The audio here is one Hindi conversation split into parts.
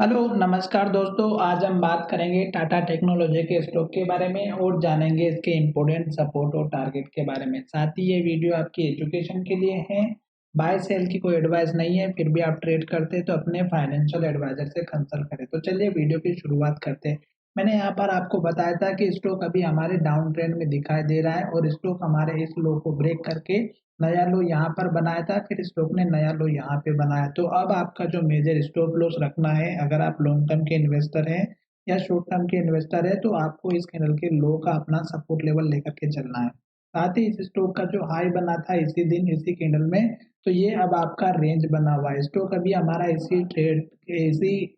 हेलो, नमस्कार दोस्तों। आज हम बात करेंगे टाटा टेक्नोलॉजी के स्टॉक के बारे में और जानेंगे इसके इम्पोर्टेंट सपोर्ट और टारगेट के बारे में। साथ ही ये वीडियो आपकी एजुकेशन के लिए है। बाय सेल की कोई एडवाइस नहीं है, फिर भी आप ट्रेड करते हैं तो अपने फाइनेंशियल एडवाइजर से कंसल्ट करें। तो चलिए वीडियो की शुरुआत करते हैं। मैंने यहाँ पर आपको बताया था कि स्टॉक अभी हमारे डाउन ट्रेंड में दिखाई दे रहा है और स्टॉक हमारे इस लो को ब्रेक करके नया लो यहाँ पर बनाया था, फिर स्टॉक ने नया लो यहाँ पे बनाया। तो अब आपका जो मेजर स्टॉप लॉस रखना है, अगर आप लॉन्ग टर्म के इन्वेस्टर हैं या शॉर्ट टर्म के इन्वेस्टर है, तो आपको इस कैंडल के लो का अपना सपोर्ट लेवल लेकर के चलना है। साथ ही इस स्टॉक का जो हाई बना था इसी दिन इसी कैंडल में, तो ये अब आपका रेंज बना हुआ है। स्टॉक अभी हमारा इसी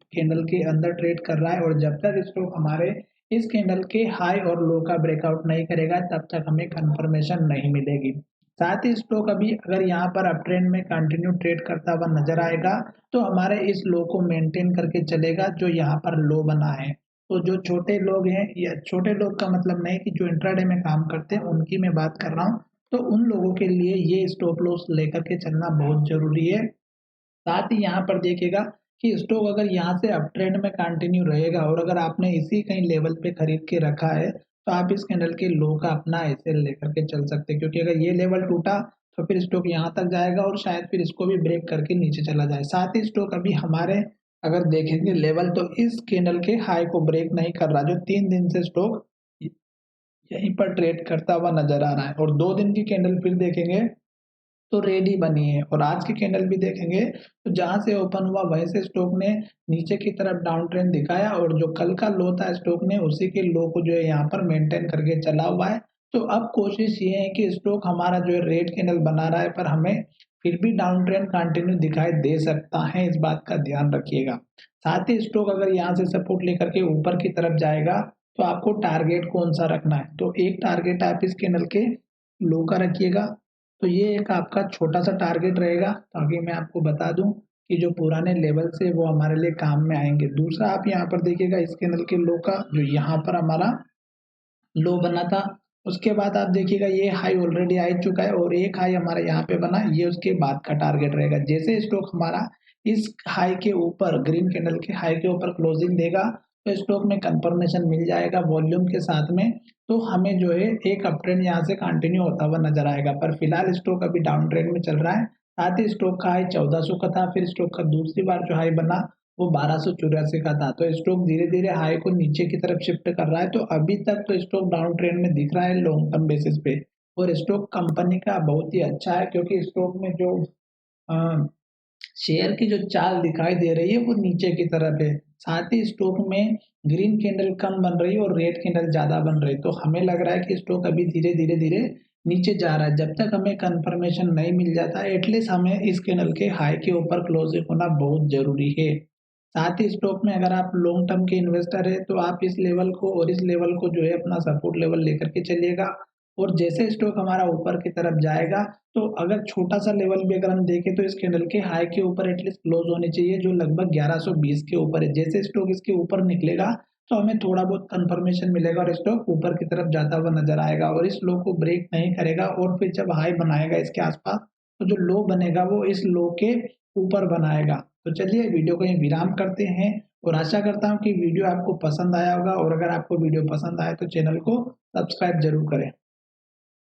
कैंडल के अंदर ट्रेड कर रहा है और जब तक स्टॉक हमारे इस कैंडल के हाई और लो का ब्रेकआउट नहीं करेगा तब तक हमें कंफर्मेशन नहीं मिलेगी। साथ ही स्टॉक अभी अगर यहाँ पर अप ट्रेंड में कंटिन्यू ट्रेड करता हुआ नजर आएगा तो हमारे इस लो को मेंटेन करके चलेगा जो यहाँ पर लो बना है। तो जो छोटे लोग हैं, या छोटे लोग का मतलब नहीं कि जो इंट्राडे में काम करते हैं उनकी मैं बात कर रहा हूँ, तो उन लोगों के लिए ये स्टॉप लॉस लेकर के चलना बहुत जरूरी है। साथ ही यहाँ पर देखिएगा कि स्टॉक अगर यहाँ से अप ट्रेंड में कंटिन्यू रहेगा और अगर आपने इसी कहीं लेवल पे खरीद के रखा है तो आप इस कैंडल के लो का अपना ऐसे लेकर के चल सकते हैं, क्योंकि अगर ये लेवल टूटा तो फिर स्टॉक यहाँ तक जाएगा और शायद फिर इसको भी ब्रेक करके नीचे चला जाए। साथ ही स्टॉक अभी हमारे अगर देखेंगे लेवल तो इस कैंडल के हाई को ब्रेक नहीं कर रहा, जो 3 दिन से स्टॉक यहीं पर ट्रेड करता हुआ नजर आ रहा है। और 2 दिन की कैंडल फिर देखेंगे तो रेडी बनी है और आज की कैंडल भी देखेंगे तो जहां से ओपन हुआ वहीं से स्टॉक ने नीचे की तरफ डाउन ट्रेंड दिखाया और जो कल का लो था स्टॉक ने उसी के लो को जो है यहाँ पर मेंटेन करके चला हुआ है। तो अब कोशिश ये है कि स्टॉक हमारा जो है रेड कैंडल बना रहा है पर हमें फिर भी डाउन ट्रेंड कंटिन्यू दिखाई दे सकता है, इस बात का ध्यान रखिएगा। साथ ही स्टॉक अगर यहाँ से सपोर्ट लेकर के ऊपर की तरफ जाएगा तो आपको टारगेट कौन सा रखना है, तो एक टारगेट आप इस कैंडल के लो का रखिएगा। तो ये एक आपका छोटा-सा टारगेट रहेगा ताकि मैं आपको बता दूँ कि जो पुराने लेवल्स है वो हमारे लिए काम में आएँगे। दूसरा आप यहाँ पर देखिएगा इस कैंडल के लो का जो यहाँ पर हमारा लो बना था, उसके बाद आप देखिएगा ये हाई ऑलरेडी आ ही चुका है और एक हाई हमारा यहाँ पे बना, ये उसके बाद का टारगेट रहेगा। जैसे स्टॉक हमारा इस हाई के ऊपर ग्रीन कैंडल के हाई के ऊपर क्लोजिंग देगा, तो स्टॉक में कंफर्मेशन मिल जाएगा वॉल्यूम के साथ में, तो हमें जो है एक अप ट्रेंड यहाँ से कंटिन्यू होता हुआ नज़र आएगा। पर फिलहाल स्टॉक अभी डाउन ट्रेंड में चल रहा है। साथ ही स्टॉक का हाई 1400 का था, फिर स्टॉक का दूसरी बार जो हाई बना वो 1284 का था। तो स्टॉक धीरे-धीरे हाई को नीचे की तरफ शिफ्ट कर रहा है। तो अभी तक तो स्टॉक डाउन ट्रेंड में दिख रहा है लॉन्ग टर्म बेसिस पे और स्टॉक कंपनी का बहुत ही अच्छा है, क्योंकि स्टॉक में जो अ, शेयर की जो चाल दिखाई दे रही है वो नीचे की तरफ है। साथ ही स्टॉक में ग्रीन कैंडल कम बन रही है और रेड कैंडल ज़्यादा बन रही है। तो हमें लग रहा है कि स्टॉक अभी धीरे-धीरे नीचे जा रहा है। जब तक हमें कंफर्मेशन नहीं मिल जाता है एटलीस्ट हमें इस कैंडल के हाई के ऊपर क्लोजिंग होना बहुत ज़रूरी है। साथ ही स्टॉक में अगर आप लॉन्ग टर्म के इन्वेस्टर हैं तो आप इस लेवल को और इस लेवल को जो है अपना सपोर्ट लेवल लेकर के चलिएगा। और जैसे स्टॉक हमारा ऊपर की तरफ जाएगा तो अगर छोटा-सा लेवल भी अगर हम देखें तो इस कैंडल के हाई के ऊपर एटलीस्ट क्लोज होनी चाहिए जो लगभग 1120 के ऊपर है। जैसे स्टॉक इसके ऊपर निकलेगा तो हमें थोड़ा बहुत कंफर्मेशन मिलेगा और स्टॉक ऊपर की तरफ जाता हुआ नज़र आएगा और इस लो को ब्रेक नहीं करेगा और फिर जब हाई बनाएगा इसके आस-पास, तो जो लो बनेगा वो इस लो के ऊपर बनाएगा। तो चलिए वीडियो को यहीं विराम करते हैं और आशा करता हूँ कि वीडियो आपको पसंद आया होगा और अगर आपको वीडियो पसंद आए तो चैनल को सब्सक्राइब ज़रूर करें।